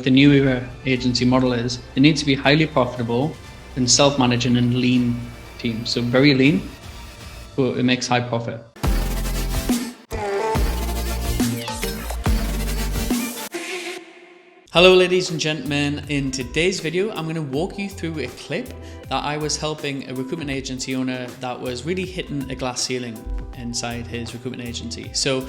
The new era agency model is it needs to be highly profitable and self-managing and lean team. So very lean, but it makes high profit. Hello ladies and gentlemen, in today's video I'm going to walk you through a clip that I was helping a recruitment agency owner that was really hitting a glass ceiling inside his recruitment agency. So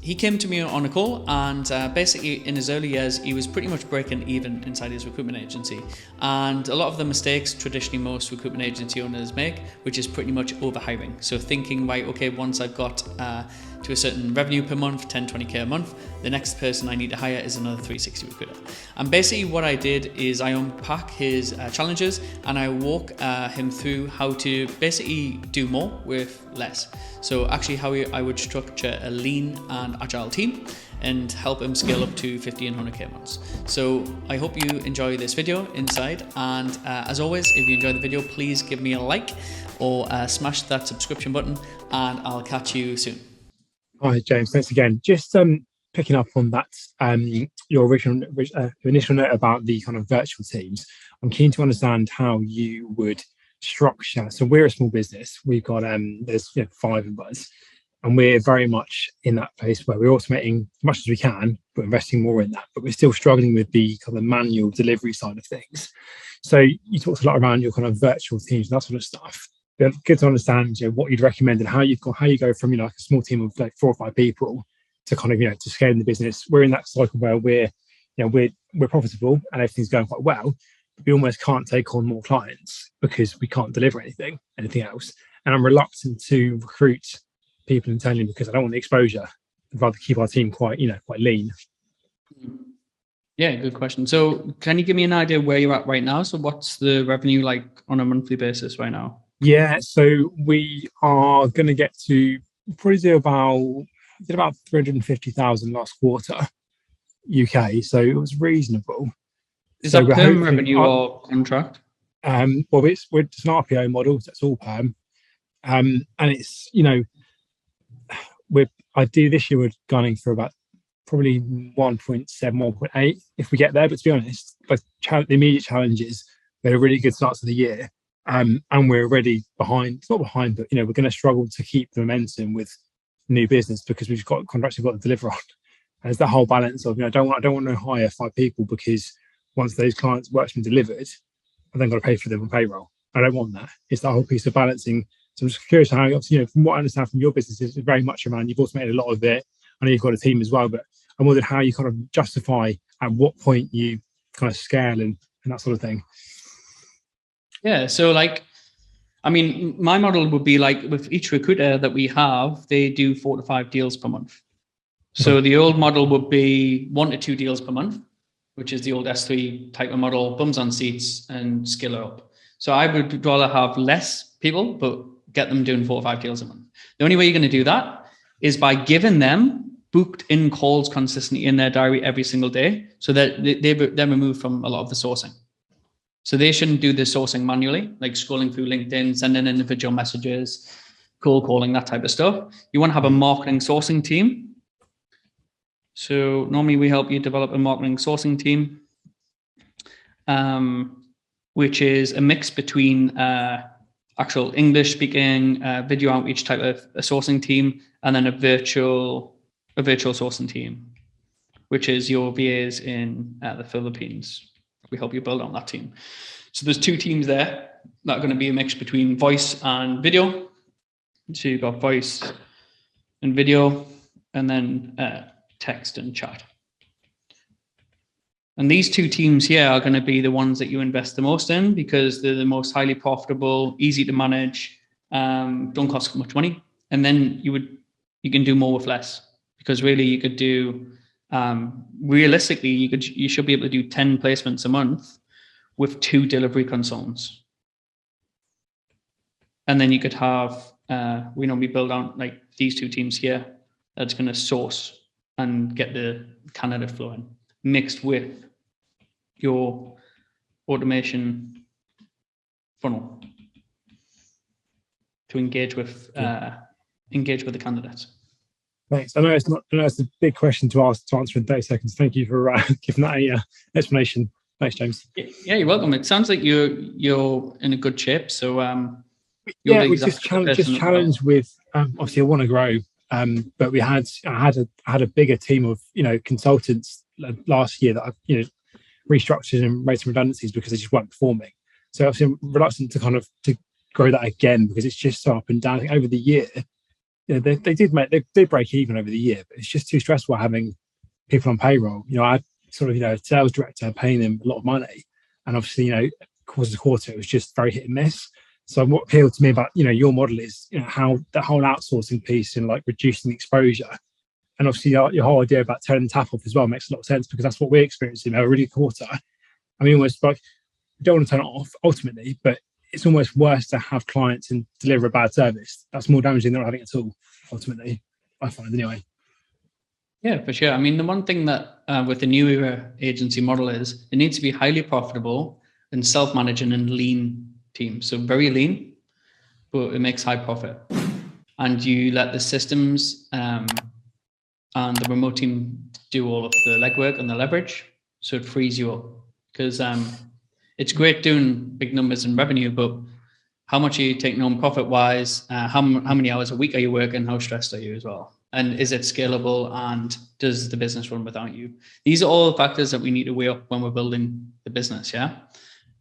he came to me on a call and basically in his early years he was pretty much breaking even inside his recruitment agency, and a lot of the mistakes traditionally most recruitment agency owners make, which is pretty much overhiring. So thinking, right, okay, once I've got to a certain revenue per month, 10-20k a month, the next person I need to hire is another 360 recruiter. And basically what I did is I unpack his challenges and I walk him through how to basically do more with less. So actually how I would structure a lean and agile team and help him scale up to 50 and 100k months. So I hope you enjoy this video inside, and as always, if you enjoy the video, please give me a like or smash that subscription button, and I'll catch you soon. Hi James, thanks again. Just picking up on that, your initial note about the kind of virtual teams. I'm keen to understand how you would structure. So we're a small business. We've got there's 5 of us, and we're very much in that place where we're automating as much as we can, but investing more in that. But we're still struggling with the kind of manual delivery side of things. So you talked a lot around your kind of virtual teams and that sort of stuff. Good to understand what you'd recommend and how you go from like a small team of like 4 or 5 people to kind of to scaling the business. We're in that cycle where we're profitable and everything's going quite well, but we almost can't take on more clients because we can't deliver anything else. And I'm reluctant to recruit people internally because I don't want the exposure. I'd rather keep our team quite lean. Yeah, good question. So can you give me an idea where you're at right now? So what's the revenue like on a monthly basis right now? Yeah, so we are going to get to probably do about 350,000 last quarter UK, so it was reasonable. Is that perm revenue or contract? Well, it's an RPO model, so it's all perm, and it's this year we're gunning for about probably 1.7, 1.8 if we get there. But to be honest, the immediate challenge is we had a really good start to the year. And we're already behind. It's not behind, but we're going to struggle to keep the momentum with new business because we've got contracts we've got to deliver on. And it's that whole balance of I don't want to hire 5 people because once those clients' work's been delivered, I've then got to pay for them on payroll. I don't want that. It's that whole piece of balancing. So I'm just curious how, from what I understand from your business, it's very much around you've automated a lot of it. I know you've got a team as well, but I'm wondering how you kind of justify at what point you kind of scale and that sort of thing. Yeah, so my model would be like with each recruiter that we have, they do 4 to 5 deals per month. So the old model would be 1 to 2 deals per month, which is the old S3 type of model, bums on seats and scale up. So I would rather have less people, but get them doing 4 or 5 deals a month. The only way you're going to do that is by giving them booked in calls consistently in their diary every single day, so that they're removed from a lot of the sourcing. So they shouldn't do the sourcing manually, like scrolling through LinkedIn, sending individual messages, cold calling, that type of stuff. You want to have a marketing sourcing team. So normally we help you develop a marketing sourcing team, which is a mix between actual English speaking, video outreach type of a sourcing team, and then a virtual sourcing team, which is your VAs in the Philippines. We help you build on that team. So there's 2 teams there that are going to be a mix between voice and video. So you've got voice and video, and then text and chat. And these 2 teams here are going to be the ones that you invest the most in because they're the most highly profitable, easy to manage, don't cost much money. And then you can do more with less, because really you could do realistically, you should be able to do 10 placements a month with 2 delivery consultants. And then you could have, we normally build out like these 2 teams here that's going to source and get the candidate flowing, mixed with your automation funnel to engage with the candidates. Thanks. I know it's a big question to answer in 30 seconds. Thank you for giving that a explanation. Thanks, James. Yeah, you're welcome. It sounds like you're in a good shape. So you're Yeah, the we exact type of person that will challenged with obviously I want to grow, but I had a bigger team of consultants last year that I restructured and made some redundancies because they just weren't performing. So obviously I'm reluctant to to grow that again because it's just so up and down. I think over the year, they did break even over the year, but it's just too stressful having people on payroll. I had sort of a sales director paying them a lot of money, and obviously quarter to quarter it was just very hit and miss. So what appealed to me about your model is how the whole outsourcing piece and like reducing the exposure, and obviously your whole idea about turning the tap off as well makes a lot of sense because that's what we're experiencing over a really quarter. I mean, almost like we don't want to turn it off ultimately, but it's almost worse to have clients and deliver a bad service. That's more damaging than not having it at all. Ultimately, I find anyway. Yeah, for sure. I mean, the one thing that with the new era agency model is it needs to be highly profitable and self-managing and lean team. So very lean, but it makes high profit. And you let the systems and the remote team do all of the legwork and the leverage. So it frees you up because it's great doing big numbers in revenue, but how much are you taking home profit wise? How many hours a week are you working? How stressed are you as well? And is it scalable? And does the business run without you? These are all factors that we need to weigh up when we're building the business. Yeah.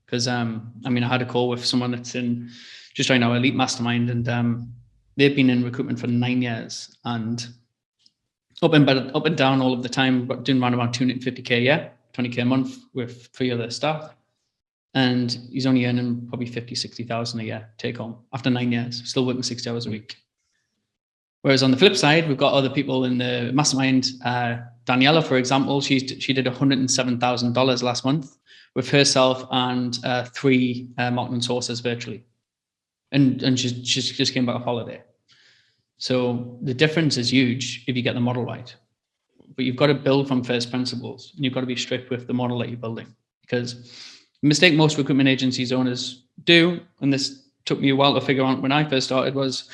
Because I mean, I had a call with someone that's in just right now, Elite Mastermind, and they've been in recruitment for 9 years and up and down all of the time, but doing around about 250K a year, 20K a month with 3 other staff. And he's only earning probably 50, 60,000 a year take home after 9 years, still working 60 hours a week. Whereas on the flip side, we've got other people in the mastermind. Daniela, for example, she did $107,000 last month with herself and 3 marketing sources virtually. And she just came back off holiday. So the difference is huge if you get the model right. But you've got to build from first principles. And you've got to be strict with the model that you're building. Because the mistake most recruitment agencies owners do, and this took me a while to figure out when I first started, was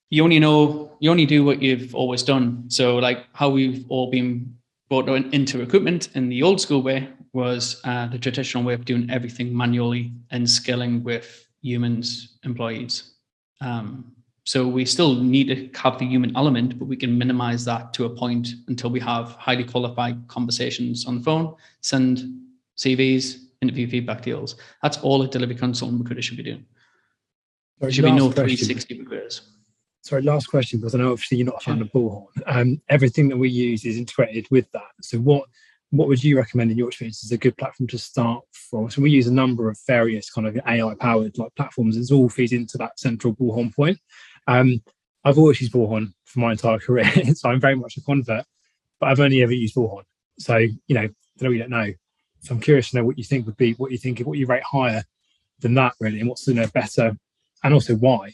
you only do what you've always done. So like how we've all been brought into recruitment in the old school way was the traditional way of doing everything manually and scaling with humans, employees. So we still need to have the human element, but we can minimize that to a point until we have highly qualified conversations on the phone, send CVs, interview feedback deals. That's all a delivery consultant recruiter should be doing. There should be no 360 recruiters. Sorry, last question, because I know obviously you're not a fan of Bullhorn. Everything that we use is integrated with that. So what would you recommend in your experience is a good platform to start from? So we use a number of various kind of AI-powered like platforms. It all feeds into that central Bullhorn point. I've always used Bullhorn for my entire career, so I'm very much a convert, but I've only ever used Bullhorn. So, we don't know. So I'm curious to know what you think what you rate higher than that really, and what's better, and also why.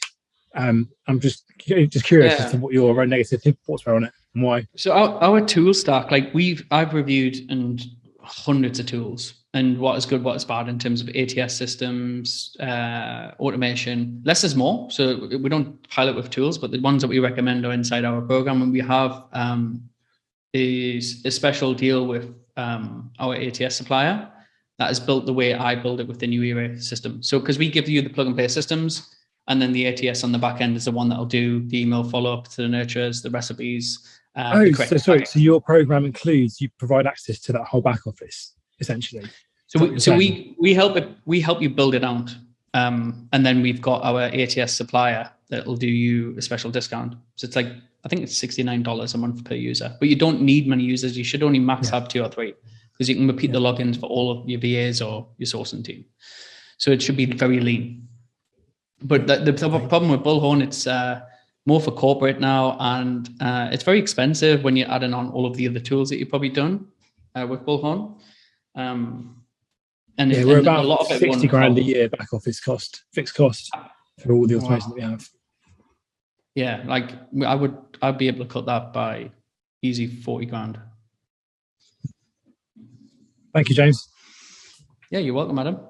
I'm just curious as to what your negative thoughts were on it and why. So our tool stack, like I've reviewed and hundreds of tools, and what is good, what is bad in terms of ATS systems, automation. Less is more. So we don't pilot with tools, but the ones that we recommend are inside our program, and we have is a special deal with our ATS supplier that is built the way I build it with the new era system. So because we give you the plug and play systems, and then the ATS on the back end is the one that'll do the email follow-up to the nurturers, the recipes. So your program includes, you provide access to that whole back office, essentially. So we help you build it out. And then we've got our ATS supplier that'll do you a special discount. So it's like, I think it's $69 a month per user, but you don't need many users. You should only max have 2 or 3 because you can repeat the logins for all of your VAs or your sourcing team. So it should be very lean. But the problem with Bullhorn, it's more for corporate now, and it's very expensive when you're adding on all of the other tools that you've probably done with Bullhorn. We're about a lot of 60 grand a year back office cost, fixed cost for all the automation that we have. Yeah, like I'd be able to cut that by easy 40 grand. Thank you, James. Yeah, you're welcome, Adam.